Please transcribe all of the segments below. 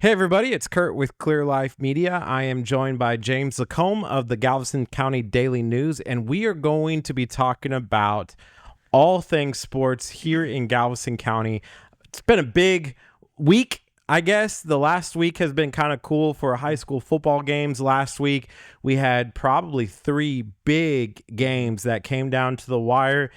Hey everybody, it's Curt with Clear Life Media. I am joined by James Lacombe of the Galveston County Daily News, and we are going to be talking about all things sports here in Galveston County. It's been a big week, I guess. The last week has been kind of cool for high school football games. Last week, we had probably 3 big games that came down to the wire.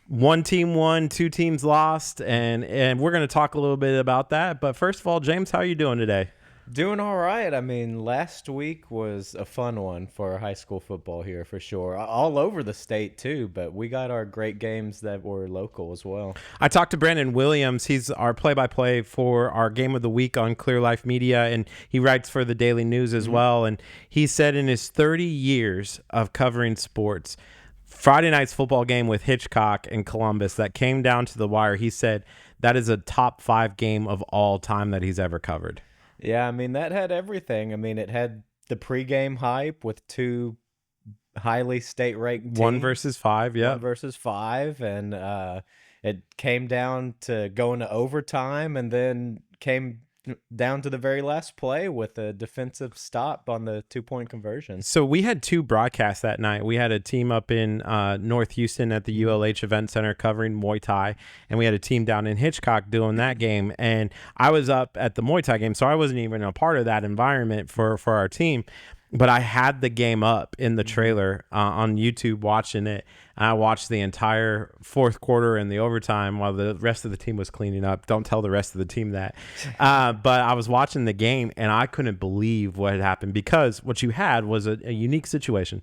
One team won, 2 teams lost, and we're going to talk a little bit about that. But first of all, James, how are you doing today? Doing all right. I mean, last week was a fun one for high school football here for sure. All over the state too, but we got our great games that were local as well. I talked to Brandon Williams. He's our play-by-play for our game of the week on Clear Life Media, and he writes for the Daily News as well. And he said in his 30 years of covering sports, Friday night's football game with Hitchcock and Columbus that came down to the wire, he said that is a top 5 game of all time that he's ever covered. Yeah, I mean, that had everything. I mean, it had the pregame hype with 2 highly state-ranked teams. 1 versus 5, yeah. 1 versus 5, and it came down to going to overtime and then came down to the very last play with a defensive stop on the 2-point conversion. So we had 2 broadcasts that night. We had a team up in North Houston at the ULH Event Center covering Muay Thai, and we had a team down in Hitchcock doing that game. And I was up at the Muay Thai game, so I wasn't even a part of that environment for our team. But I had the game up in the trailer on YouTube watching it. And I watched the entire fourth quarter and the overtime while the rest of the team was cleaning up. Don't tell the rest of the team that. But I was watching the game, and I couldn't believe what had happened because what you had was a unique situation.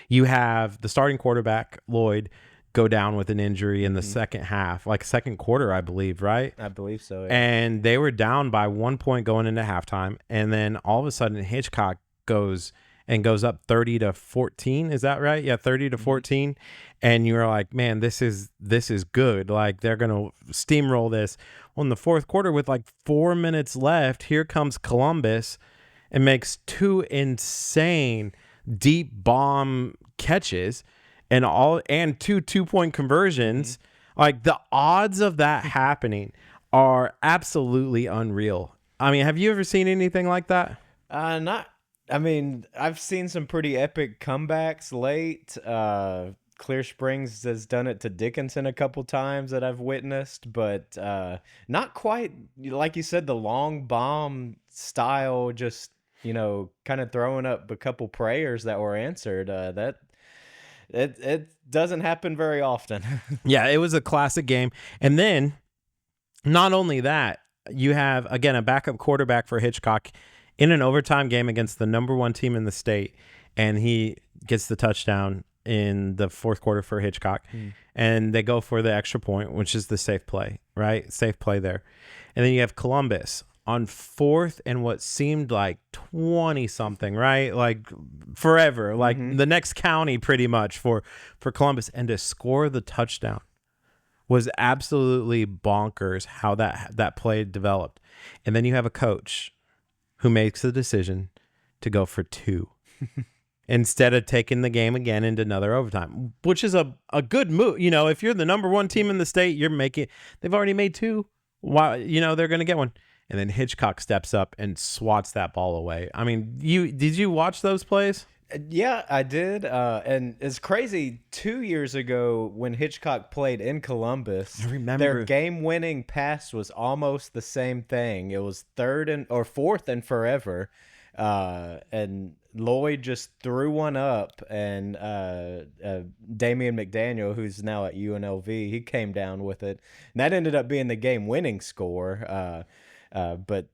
You have the starting quarterback, Lloyd, go down with an injury in the second half, like second quarter, I believe, right? I believe so, yeah. And they were down by 1 point going into halftime. And then all of a sudden, Hitchcock goes up 30-14. Is that right? Yeah, 30-14. And you're like, man, this is good. Like they're gonna steamroll this. Well, in the fourth quarter, with like 4 minutes left, here comes Columbus and makes 2 insane deep bomb catches and 2 2-point conversions. Like the odds of that happening are absolutely unreal. I mean, have you ever seen anything like that? I mean, I've seen some pretty epic comebacks late. Clear Springs has done it to Dickinson a couple times that I've witnessed, but not quite, like you said, the long bomb style, just, kind of throwing up a couple prayers that were answered. It doesn't happen very often. Yeah, it was a classic game. And then, not only that, you have, again, a backup quarterback for Hitchcock in an overtime game against the number 1 team in the state, and he gets the touchdown in the fourth quarter for Hitchcock, and they go for the extra point, which is the safe play, right? Safe play there. And then you have Columbus on 4th and what seemed like 20-something, right? Like forever, like the next county pretty much for Columbus, and to score the touchdown was absolutely bonkers how that play developed. And then you have a coach who makes the decision to go for 2 instead of taking the game again into another overtime, which is a good move. If you're the number 1 team in the state, they've already made 2. Why, they're going to get one. And then Hitchcock steps up and swats that ball away. I mean, did you watch those plays? Yeah, I did. And it's crazy. 2 years ago when Hitchcock played in Columbus, I remember their game-winning pass was almost the same thing. It was 4th and forever. And Lloyd just threw one up, and Damian McDaniel, who's now at UNLV, he came down with it. And that ended up being the game-winning score. But,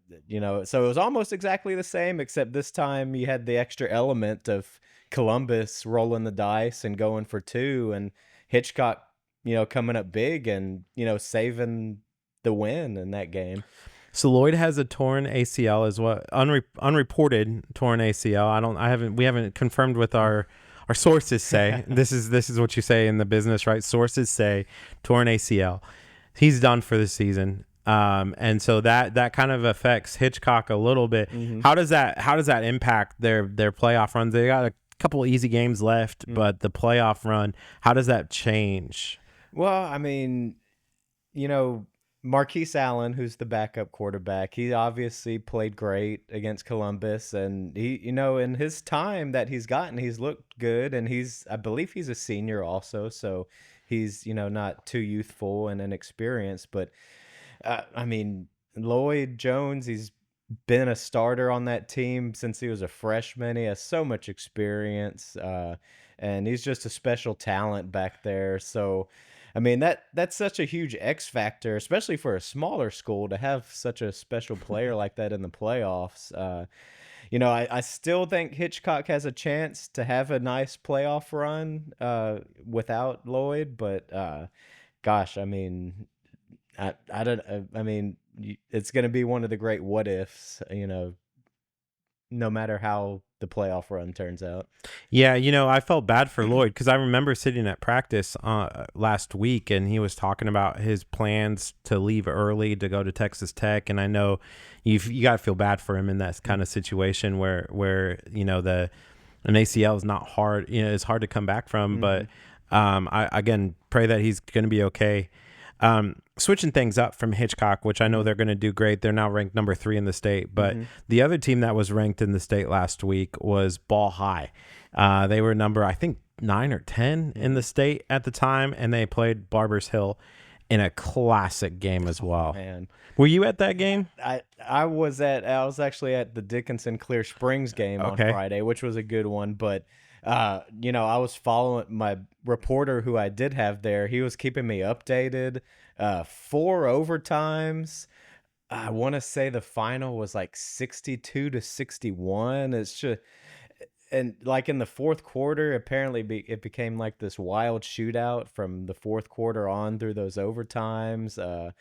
so it was almost exactly the same, except this time you had the extra element of Columbus rolling the dice and going for 2, and Hitchcock, coming up big and, saving the win in that game. So Lloyd has a torn ACL as well, unreported torn ACL. We haven't confirmed with our sources say this is what you say in the business, right? Sources say torn ACL. He's done for the season. And so that kind of affects Hitchcock a little bit. How does that impact their playoff runs? They got a couple of easy games left, but the playoff run, how does that change? Well, I mean, Marquise Allen, who's the backup quarterback, he obviously played great against Columbus, and he, in his time that he's gotten, he's looked good, and I believe he's a senior also, so he's, not too youthful and inexperienced, but I mean, Lloyd Jones, he's been a starter on that team since he was a freshman. He has so much experience, and he's just a special talent back there. So, I mean that's such a huge X factor, especially for a smaller school to have such a special player like that in the playoffs. I still think Hitchcock has a chance to have a nice playoff run without Lloyd, but gosh, I mean, I don't. I mean, it's going to be one of the great what ifs. No matter how the playoff run turns out. Yeah, I felt bad for Lloyd because I remember sitting at practice last week, and he was talking about his plans to leave early to go to Texas Tech, and I know you got to feel bad for him in that kind of situation where an ACL is not hard. It's hard to come back from, but I again pray that he's going to be okay. Switching things up from Hitchcock, which I know they're going to do great. They're now ranked number 3 in the state, but the other team that was ranked in the state last week was Ball High. They were number, I think, 9 or 10 in the state at the time, and they played Barbers Hill in a classic game as well. Man. Were you at that game? I was actually at the Dickinson Clear Springs game on Friday, which was a good one, but I was following my reporter who I did have there. He was keeping me updated. 4 overtimes. I want to say the final was like 62-61. It's just, and like in the fourth quarter, apparently it became like this wild shootout from the fourth quarter on through those overtimes.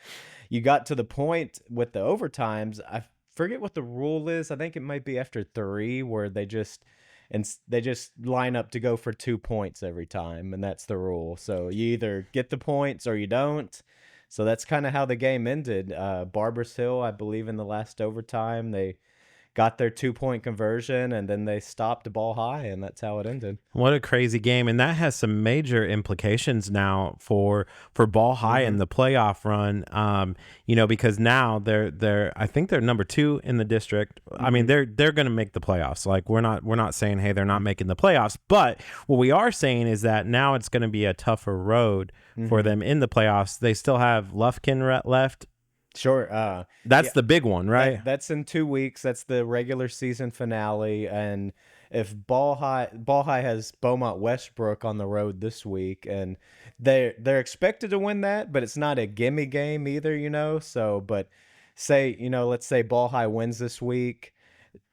You got to the point with the overtimes. I forget what the rule is. I think it might be after 3 where they just line up to go for 2 points every time, and that's the rule. So you either get the points or you don't. So that's kind of how the game ended. Barbers Hill, I believe in the last overtime, they got their 2-point conversion, and then they stopped Ball High, and that's how it ended. What a crazy game. And that has some major implications now for Ball High in the playoff run. Because now I think they're number 2 in the district. I mean, they're going to make the playoffs. Like we're not saying, hey, they're not making the playoffs, but what we are saying is that now it's going to be a tougher road for them in the playoffs. They still have Lufkin left. Sure. That's the big one, right? That's in 2 weeks. That's the regular season finale. And if Ball High has Beaumont Westbrook on the road this week, and they're expected to win that, but it's not a gimme game either, So, but let's say Ball High wins this week,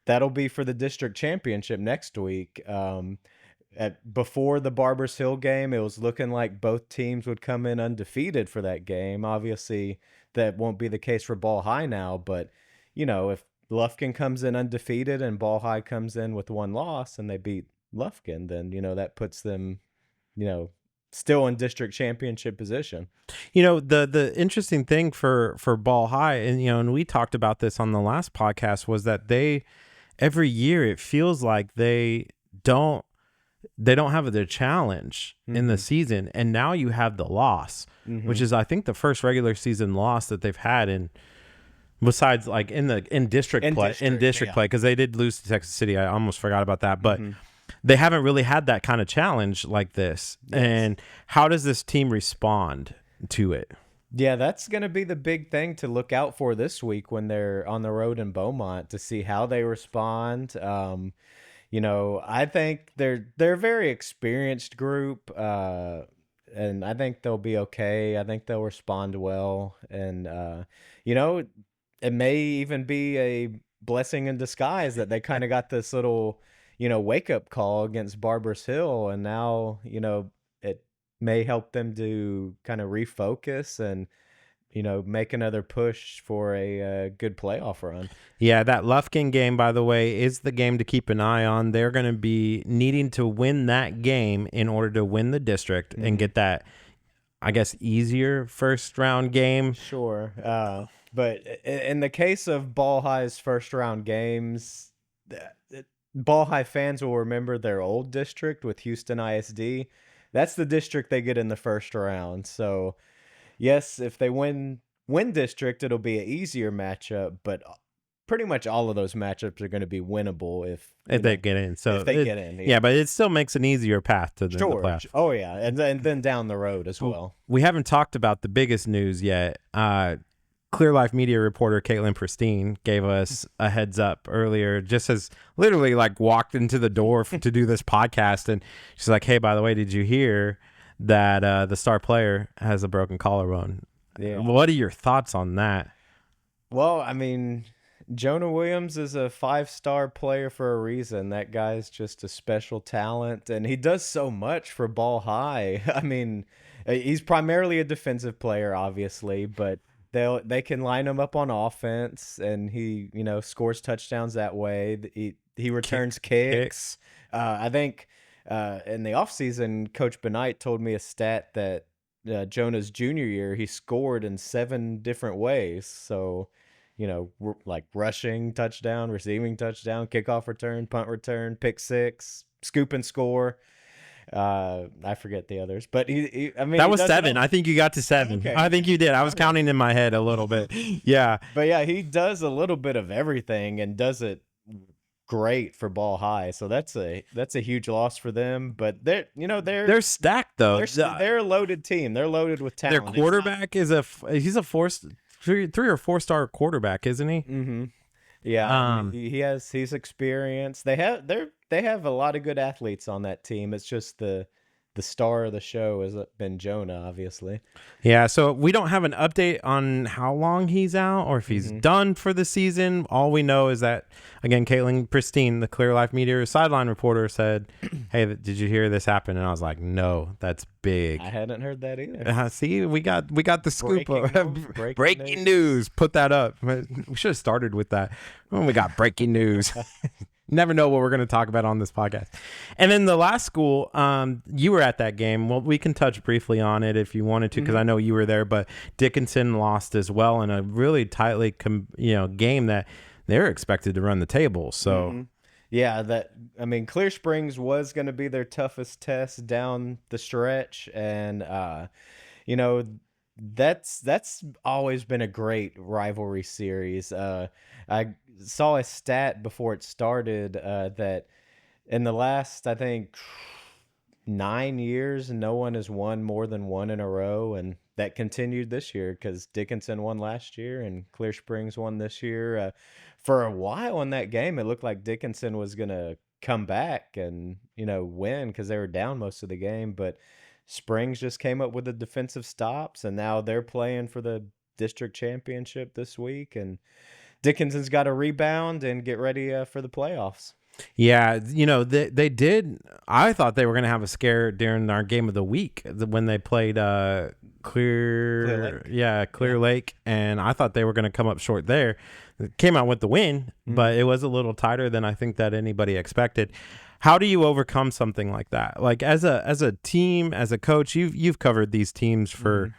that'll be for the district championship next week. Before the Barbers Hill game, it was looking like both teams would come in undefeated for that game. Obviously, that won't be the case for Ball High now, but if Lufkin comes in undefeated and Ball High comes in with 1 loss and they beat Lufkin, then that puts them still in district championship position. The interesting thing for Ball High, and we talked about this on the last podcast, was that every year it feels like they don't have the challenge in the season, and now you have the loss, which is I think the first regular season loss that they've had besides like in district play, because they did lose to Texas City. I almost forgot about that, but they haven't really had that kind of challenge like this. Yes. And how does this team respond to it? Yeah, that's going to be the big thing to look out for this week when they're on the road in Beaumont, to see how they respond. I think they're a very experienced group, and I think they'll be okay. I think they'll respond well, and it may even be a blessing in disguise that they kind of got this little, wake up call against Barbers Hill, and now it may help them to kind of refocus and make another push for a good playoff run. Yeah, that Lufkin game, by the way, is the game to keep an eye on. They're going to be needing to win that game in order to win the district and get that, I guess, easier first round game. Sure. But in the case of Ball High's first round games, Ball High fans will remember their old district with Houston ISD. That's the district they get in the first round. So, yes, if they win win district, it'll be an easier matchup, but pretty much all of those matchups are going to be winnable if they get in. So if they get in. Yeah, but it still makes an easier path to the playoffs. Oh yeah, and then down the road as well. We haven't talked about the biggest news yet. Clear Life media reporter Caitlin Pristine gave us a heads up earlier, just as literally like walked into the door to do this podcast, and she's like, "Hey, by the way, did you hear that the star player has a broken collarbone?" Yeah. What are your thoughts on that? Well, I mean, Jonah Williams is a 5-star player for a reason. That guy's just a special talent, and he does so much for Ball High. I mean, he's primarily a defensive player, obviously, but they can line him up on offense, and he scores touchdowns that way. He returns kicks. I think in the offseason, Coach Benight told me a stat that Jonah's junior year, he scored in 7 different ways. So, like rushing touchdown, receiving touchdown, kickoff return, punt return, pick six, scoop and score. I forget the others, but I mean, that was 7. I think you got to 7. Okay. I think you did. I was counting in my head a little bit. Yeah. But yeah, he does a little bit of everything and does it great for Ball High. So that's a huge loss for them, but they're stacked though. They're a loaded team. They're loaded with talent. Their quarterback he's a 3 or 4-star quarterback, isn't he? Mm-hmm. Yeah, he's experienced. They have a lot of good athletes on that team. It's just the star of the show has been Jonah, obviously. Yeah, so we don't have an update on how long he's out or if he's done for the season. All we know is that, again, Caitlin Pristine, the Clear Life Media sideline reporter, said, "Hey, did you hear this happen?" And I was like, "No, that's big." I hadn't heard that either. See, we got the scoop. Breaking news. Put that up. We should have started with that. We got breaking news. Never know what we're going to talk about on this podcast. And then the last school, you were at that game. Well, we can touch briefly on it if you wanted to, because I know you were there. But Dickinson lost as well in a really tightly, game that they're expected to run the table. So, yeah, Clear Springs was going to be their toughest test down the stretch, and that's always been a great rivalry series. I saw a stat before it started that in the last, I think, 9 years, no one has won more than one in a row, and that continued this year because Dickinson won last year and Clear Springs won this year. For a while in that game, it looked like Dickinson was going to come back and win because they were down most of the game, but Springs just came up with the defensive stops, and now they're playing for the district championship this week, and Dickinson's got to rebound and get ready for the playoffs. Yeah, they did. I thought they were going to have a scare during our game of the week when they played Clear Lake, and I thought they were going to come up short there. It came out with the win, but it was a little tighter than I think that anybody expected. How do you overcome something like that? Like as a team, as a coach, you've covered these teams for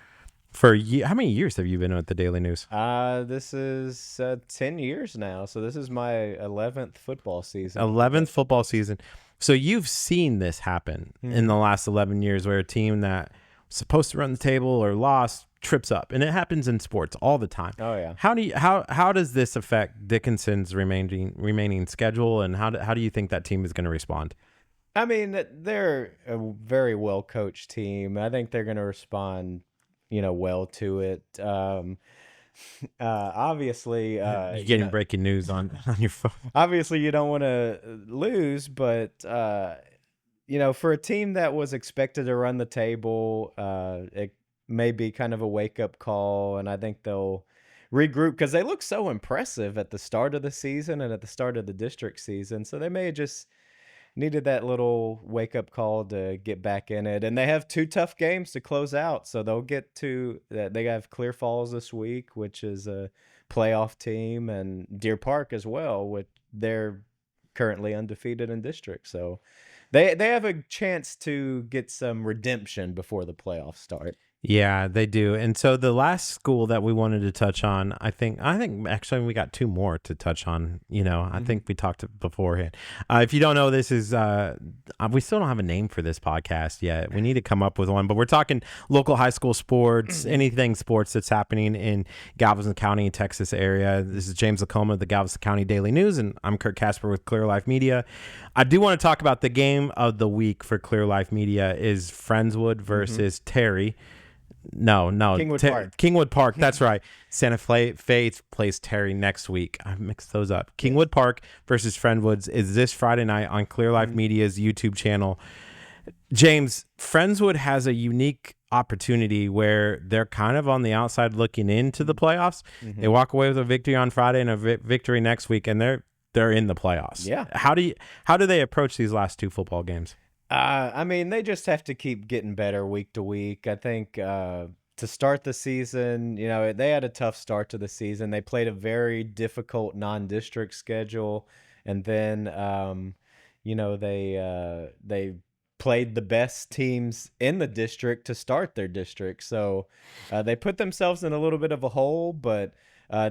how many years have you been at the Daily News? This is 10 years now. So this is my 11th football season. 11th football season. So you've seen this happen in the last 11 years where a team that was supposed to run the table or lost trips up, and it happens in sports all the time. Oh yeah. How does this affect Dickinson's remaining schedule, and how do you think that team is going to respond? I mean, they're a very well coached team. I think they're going to respond well to it. Obviously, you're getting breaking news on your phone. Obviously, you don't want to lose, but for a team that was expected to run the table, it may be kind of a wake up call, and I think they'll regroup because they look so impressive at the start of the season and at the start of the district season. So they may have just needed that little wake-up call to get back in it. And they have 2 tough games to close out, so they'll get to that. They have Clear Falls this week, which is a playoff team, and Deer Park as well, which they're currently undefeated in district. So they have a chance to get some redemption before the playoffs start. Yeah, they do. And so the last school that we wanted to touch on, I think actually we got two more to touch on. I think we talked beforehand. If you don't know, this is we still don't have a name for this podcast yet. We need to come up with one. But we're talking local high school sports, anything sports that's happening in Galveston County, Texas area. This is James Lacombe of the Galveston County Daily News, and I'm Curt Casper with Clear Life Media. I do want to talk about the game of the week for Clear Life Media is Friendswood versus Terry. No, Kingwood Park. That's right. Santa Fe plays Terry next week. I mixed those up. Kingwood Park versus Friendswood is this Friday night on Clear Life Media's YouTube channel. James, Friendswood has a unique opportunity where they're kind of on the outside looking into the playoffs. They walk away with a victory on Friday and a victory next week, and they're in the playoffs. Yeah. How do they approach these last two football games? I mean, they just have to keep getting better week to week. I think to start the season, they had a tough start to the season. They played a very difficult non-district schedule, and then they played the best teams in the district to start their district. So they put themselves in a little bit of a hole, but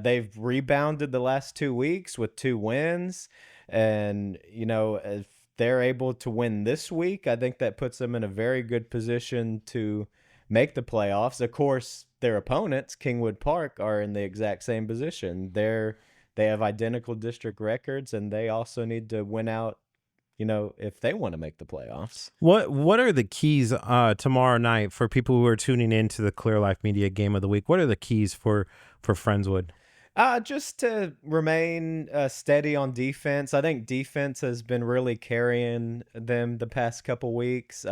they've rebounded the last 2 weeks with 2 wins, and if they're able to win this week, I think that puts them in a very good position to make the playoffs. Of course, their opponents, Kingwood Park, are in the exact same position. They have identical district records, and they also need to win out, if they want to make the playoffs. What are the keys tomorrow night for people who are tuning in to the Clear Life Media Game of the Week? What are the keys for Friendswood? Just to remain steady on defense. I think defense has been really carrying them the past couple weeks.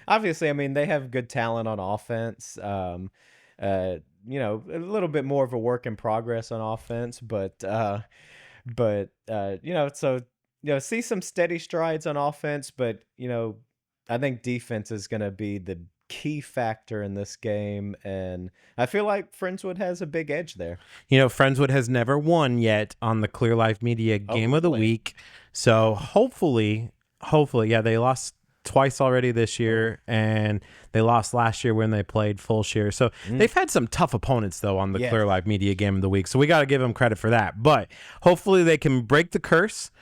Obviously, I mean, they have good talent on offense. A little bit more of a work in progress on offense, but see some steady strides on offense, but I think defense is going to be the key factor in this game, and I feel like Friendswood has a big edge there. Friendswood has never won yet on the Clear Life Media Game of the Week, so hopefully, yeah, they lost twice already this year, and they lost last year when they played full share. So they've had some tough opponents though on the Clear Life Media Game of the Week, so we got to give them credit for that. But hopefully they can break the curse.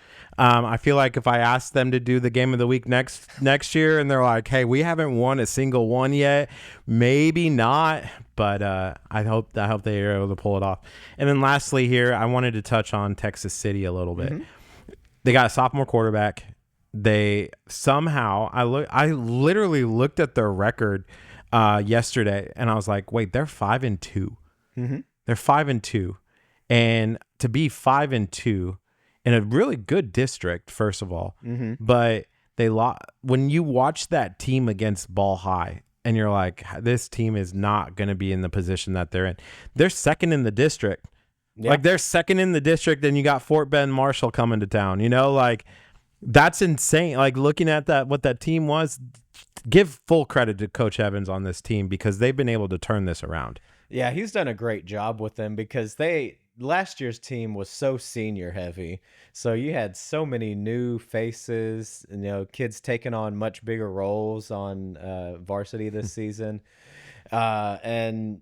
I feel like if I ask them to do the Game of the Week next year, and they're like, "Hey, we haven't won a single one yet," maybe not, but I hope they are able to pull it off. And then lastly, here I wanted to touch on Texas City a little bit. They got a sophomore quarterback. They somehow I literally looked at their record yesterday, and I was like, "Wait, they're 5-2. They're 5-2, and to be 5-2." In a really good district, first of all, but they when you watch that team against Ball High, and you're like, this team is not going to be in the position that they're in. They're second in the district, they're second in the district, and you got Fort Bend Marshall coming to town. That's insane. Like looking at what that team was, give full credit to Coach Evans on this team because they've been able to turn this around. Yeah, he's done a great job with them because last year's team was so senior heavy. So you had so many new faces, kids taking on much bigger roles on varsity this season. And,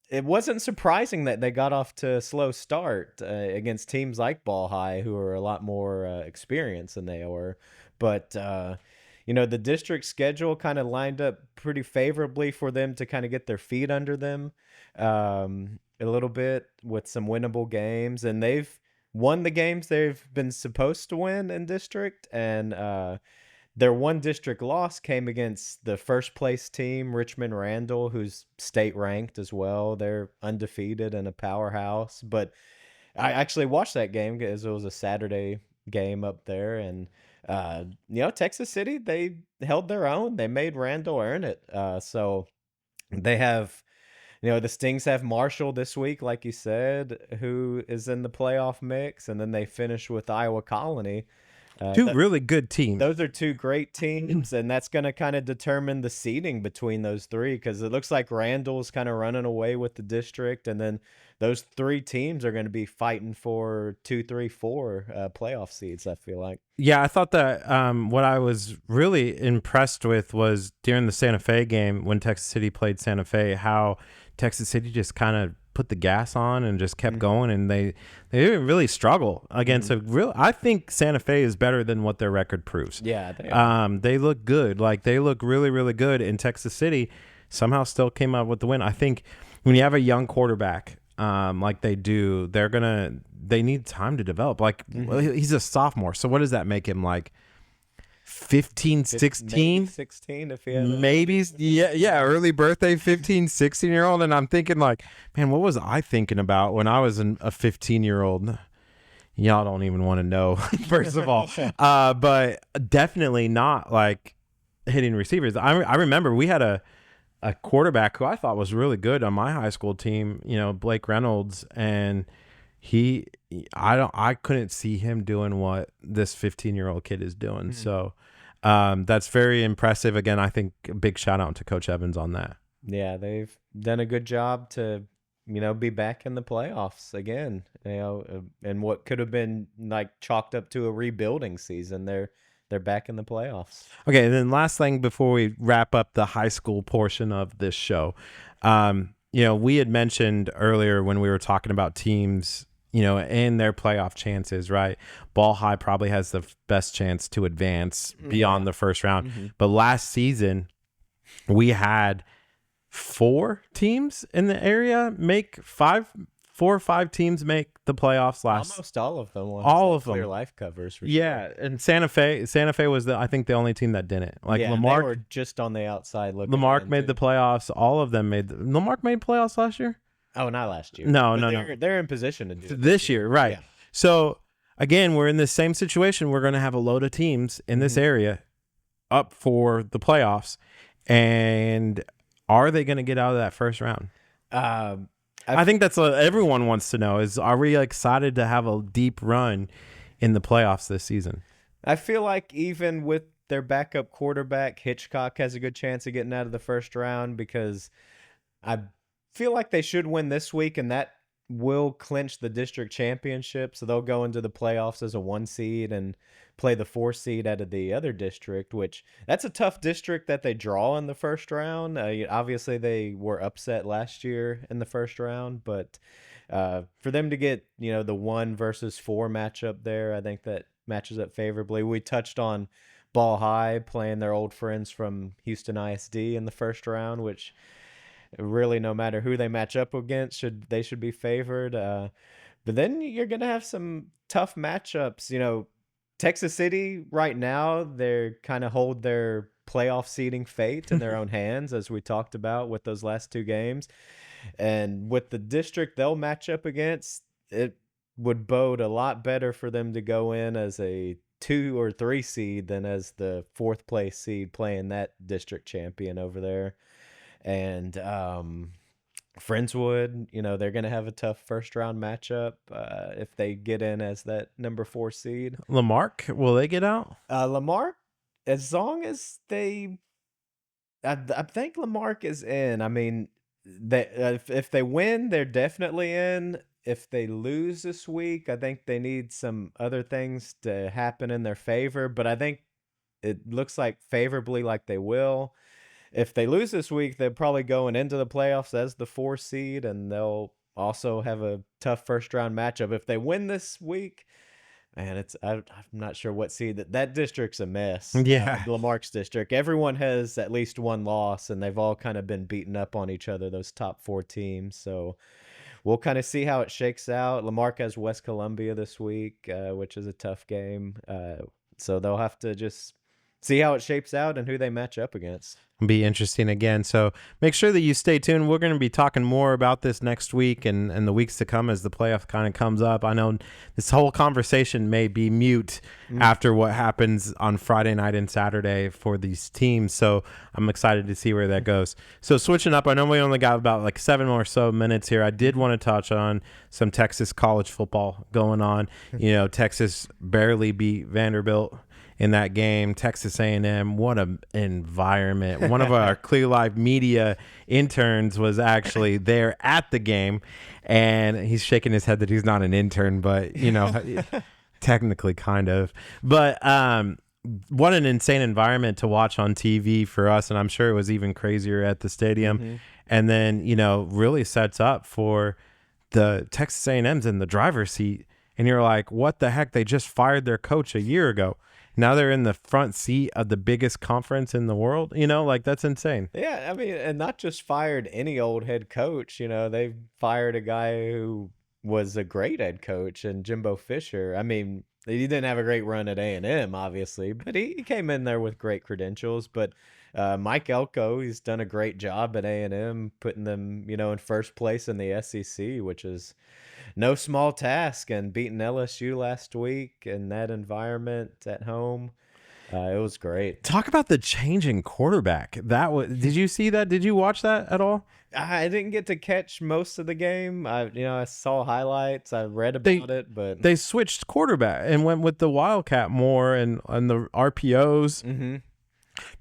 it wasn't surprising that they got off to a slow start against teams like Ball High, who are a lot more experienced than they were. But, the district schedule kind of lined up pretty favorably for them to kind of get their feet under them. A little bit with some winnable games, and they've won the games they've been supposed to win in district, and their one district loss came against the first place team, Richmond Randall, who's state ranked as well. They're undefeated and a powerhouse, but I actually watched that game because it was a Saturday game up there, and Texas City, they held their own. They made Randall earn it. So they have the Stings have Marshall this week, like you said, who is in the playoff mix, and then they finish with Iowa Colony Two really good teams. Those are two great teams, and that's going to kind of determine the seeding between those three, because it looks like Randall's kind of running away with the district, and then those three teams are going to be fighting for 2, 3, 4 playoff seeds, I feel like. Yeah, I thought that what I was really impressed with was during the Santa Fe game when Texas City played Santa Fe, how Texas City just kind of put the gas on and just kept going, and they didn't really struggle against a real. I think Santa Fe is better than what their record proves. Yeah, they are. They look good. Like, they look really, really good. And Texas City somehow still came out with the win. I think when you have a young quarterback like they do, they need time to develop. Like, well, he's a sophomore, so what does that make him, like 15, 16? 16 if he had maybe. Yeah, early birthday 15, 16-year-old. And I'm thinking, like, man, what was I thinking about when I was a 15-year-old? Y'all don't even want to know, first of all. But definitely not like hitting receivers. I remember we had a quarterback who I thought was really good on my high school team, Blake Reynolds, and I couldn't see him doing what this 15-year-old kid is doing. So that's very impressive. Again, I think a big shout out to Coach Evans on that. Yeah, they've done a good job to, be back in the playoffs again. And what could have been like chalked up to a rebuilding season, they're back in the playoffs. Okay, and then last thing before we wrap up the high school portion of this show, we had mentioned earlier when we were talking about teams, and their playoff chances, right? Ball High probably has the best chance to advance beyond the first round. But last season, we had 4 teams in the area make 4 or 5 teams make the playoffs last. Almost all of them. All of them. Clear Life covers. For yeah, sure. And Santa Fe was I think the only team that didn't. Like, yeah, Lamarck, they were just on the outside looking. Lamarck made the playoffs. All of them made. Lamarck made playoffs last year. Oh, not last year. No. They're in position to do it this year, right? Yeah. So again, we're in the same situation. We're going to have a load of teams in this area up for the playoffs, and are they going to get out of that first round? I think that's what everyone wants to know: is are we excited to have a deep run in the playoffs this season? I feel like even with their backup quarterback, Hitchcock has a good chance of getting out of the first round, because I feel like they should win this week, and that will clinch the district championship. So they'll go into the playoffs as a 1 seed and play the 4 seed out of the other district, which that's a tough district that they draw in the first round. Obviously, they were upset last year in the first round, but for them to get, the 1 versus 4 matchup there, I think that matches up favorably. We touched on Ball High playing their old friends from Houston ISD in the first round, which really, no matter who they match up against, they should be favored. But then you're going to have some tough matchups. Texas City right now, they're kind of hold their playoff seeding fate in their own hands, as we talked about with those last 2 games. And with the district they'll match up against, it would bode a lot better for them to go in as a 2 or 3 seed than as the 4th place seed playing that district champion over there. And Friendswood, they're going to have a tough first round matchup if they get in as that number 4 seed. Lamarck, will they get out? Lamarck, as long as I think Lamarck is in. I mean, if they win, they're definitely in. If they lose this week, I think they need some other things to happen in their favor. But I think it looks like favorably like they will. If they lose this week, they're probably going into the playoffs as the 4 seed, and they'll also have a tough first round matchup. If they win this week, man, I'm not sure what seed that district's a mess. Yeah, Lamarck's district. Everyone has at least 1 loss, and they've all kind of been beaten up on each other, those top 4 teams. So we'll kind of see how it shakes out. Lamarck has West Columbia this week, which is a tough game. So they'll have to just see how it shapes out and who they match up against. Be interesting again. So make sure that you stay tuned. We're going to be talking more about this next week and the weeks to come as the playoff kind of comes up. I know this whole conversation may be mute after what happens on Friday night and Saturday for these teams. So I'm excited to see where that goes. So switching up, I know we only got about like 7 or so minutes here. I did want to touch on some Texas college football going on. You know, Texas barely beat Vanderbilt in that game. Texas A&M, what an environment. One of our Clear Live media interns was actually there at the game, and he's shaking his head that he's not an intern, but, you know, technically kind of. But what an insane environment to watch on TV for us, and I'm sure it was even crazier at the stadium. And then, you know, really sets up for the Texas A&M's in the driver's seat, and you're like, what the heck? They just fired their coach a year ago. Now they're in the front seat of the biggest conference in the world. You know, like, that's insane. Yeah, I mean, and not just fired any old head coach. You know, they fired a guy who was a great head coach, and Jimbo Fisher. I mean, he didn't have a great run at A&M, obviously, but he came in there with great credentials. But Mike Elko, he's done a great job at A&M, putting them, you know, in first place in the SEC, which is no small task, and beating LSU last week in that environment at home. It was great. Talk about the changing quarterback. Did you see that? Did you watch that at all? I didn't get to catch most of the game. I saw highlights. I read about it, but they switched quarterback and went with the Wildcat more and the RPOs.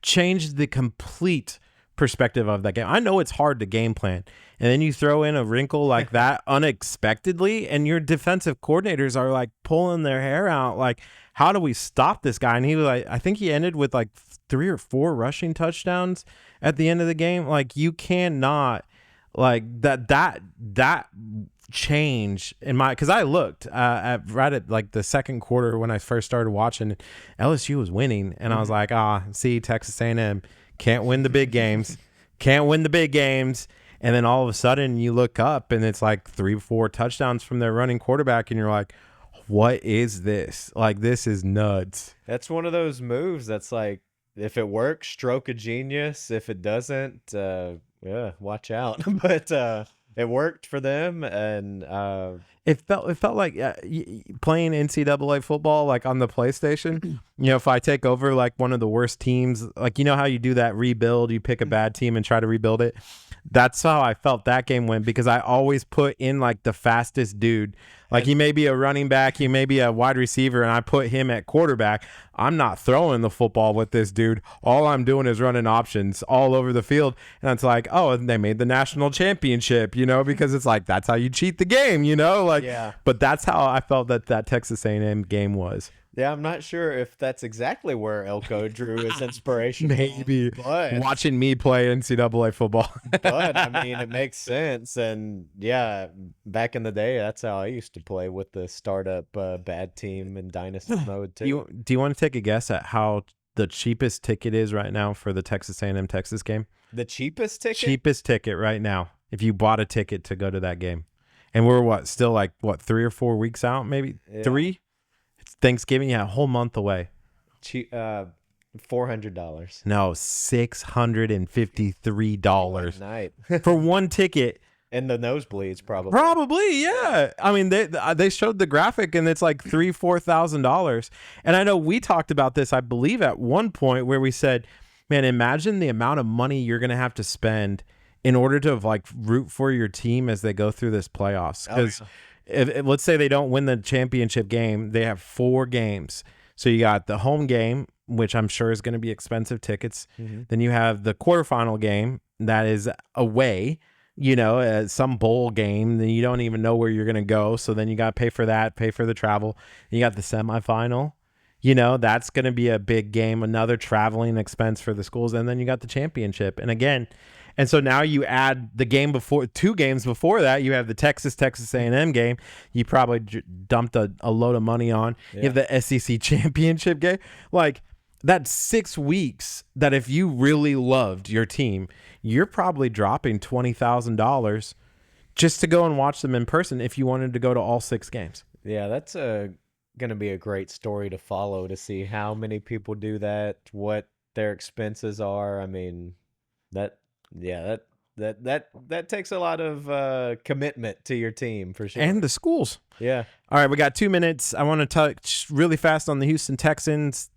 Changed the complete perspective of that game. I know it's hard to game plan, and then you throw in a wrinkle like that unexpectedly, and your defensive coordinators are like pulling their hair out, like, how do we stop this guy? And he was like, I think he ended with like 3 or 4 rushing touchdowns at the end of the game. Like, you cannot, like, that change in my, because I looked right at like the second quarter when I first started watching, LSU was winning, and I was like, see, Texas A&M can't win the big games, and then all of a sudden you look up and it's like 3-4 touchdowns from their running quarterback, and you're like, what is this? Like, this is nuts. That's one of those moves that's like, if it works, stroke of genius. If it doesn't, watch out. But it worked for them, and it felt like playing NCAA football, like on the PlayStation. You know, if I take over like one of the worst teams, like, you know how you do that rebuild, you pick a bad team and try to rebuild it. That's how I felt that game went, because I always put in like the fastest dude. Like, he may be a running back, he may be a wide receiver, and I put him at quarterback. I'm not throwing the football with this dude. All I'm doing is running options all over the field. And it's like, oh, they made the national championship, you know, because it's like, that's how you cheat the game, you know? Like, yeah. But that's how I felt that Texas A&M game was. Yeah, I'm not sure if that's exactly where Elko drew his inspiration. Maybe. But watching me play NCAA football. But I mean, it makes sense. And yeah, back in the day, that's how I used to play with the startup bad team in dynasty mode too. Do you want to take a guess at how the cheapest ticket is right now for the Texas A&M Texas game? The cheapest ticket? Cheapest ticket right now, if you bought a ticket to go to that game. And we're still like 3 or 4 weeks out, maybe? Yeah. 3? It's Thanksgiving, a whole month away. $400. No, $653 night for one ticket. And the nosebleeds, probably. Probably, yeah. I mean, they showed the graphic, and it's like $3,000-$4,000. And I know we talked about this, I believe, at one point where we said, man, imagine the amount of money you're going to have to spend in order to like root for your team as they go through this playoffs. Because if let's say they don't win the championship game, they have 4 games. So you got the home game, which I'm sure is going to be expensive tickets. Then you have the quarterfinal game that is away, you know, some bowl game. Then you don't even know where you're going to go. So then you got to pay for that, pay for the travel. You got the semifinal. You know, that's going to be a big game, another traveling expense for the schools. And then you got the championship. And so now you add the game before, 2 games before that, you have the Texas A&M game. You probably dumped a load of money on. Yeah. You have the SEC championship game. Like, that's 6 weeks that if you really loved your team, you're probably dropping $20,000 just to go and watch them in person if you wanted to go to all 6 games. Yeah, that's a going to be a great story to follow, to see how many people do that, what their expenses are. I mean, that yeah, that takes a lot of commitment to your team for sure. And the schools. Yeah. All right, we got 2 minutes. I want to touch really fast on the Houston Texans.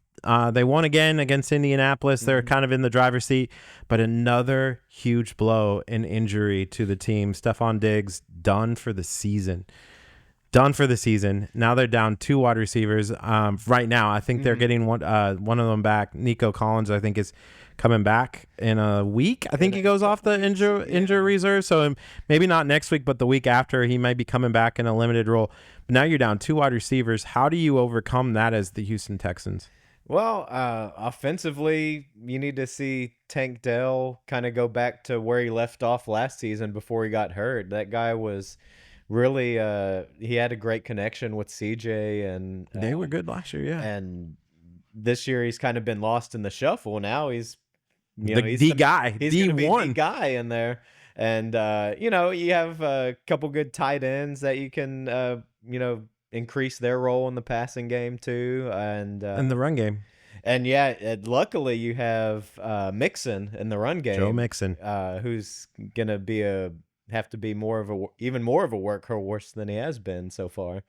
They won again against Indianapolis. They're kind of in the driver's seat, but another huge blow and injury to the team. Stephon Diggs done for the season. Done for the season. Now they're down 2 wide receivers. Right now, I think they're getting one of them back. Nico Collins, I think, is coming back in a week. I think he goes off the injury reserve. So maybe not next week, but the week after, he might be coming back in a limited role. But now you're down 2 wide receivers. How do you overcome that as the Houston Texans? Well, offensively, you need to see Tank Dell kind of go back to where he left off last season before he got hurt. That guy was really he had a great connection with CJ, and They were good last year, yeah. and this year he's kind of been lost in the shuffle. Now he's the guy, he's the gonna be one the guy in there, and you have a couple good tight ends that you can increase their role in the passing game too, and in the run game. and luckily you have Mixon in the run game, Joe Mixon, who's gonna have to be even more of a workhorse than he has been so far.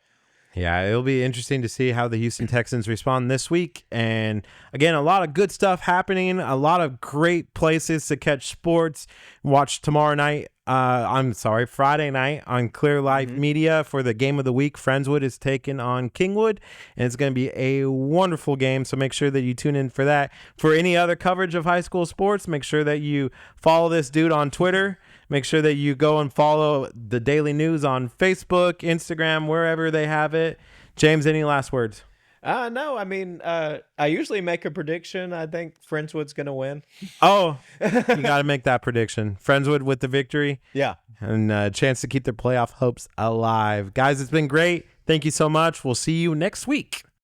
Yeah, it'll be interesting to see how the Houston Texans respond this week. And again, a lot of good stuff happening, a lot of great places to catch sports. Watch tomorrow night. Friday night on Clear Life Media for the game of the week. Friendswood is taking on Kingwood, and it's going to be a wonderful game. So make sure that you tune in for that. For any other coverage of high school sports, make sure that you follow this dude on Twitter. Make sure that you go and follow the Daily News on Facebook, Instagram, wherever they have it. James, any last words? No, I mean, I usually make a prediction. I think Friendswood's going to win. Oh, you got to make that prediction. Friendswood with the victory. Yeah. And a chance to keep their playoff hopes alive. Guys, it's been great. Thank you so much. We'll see you next week.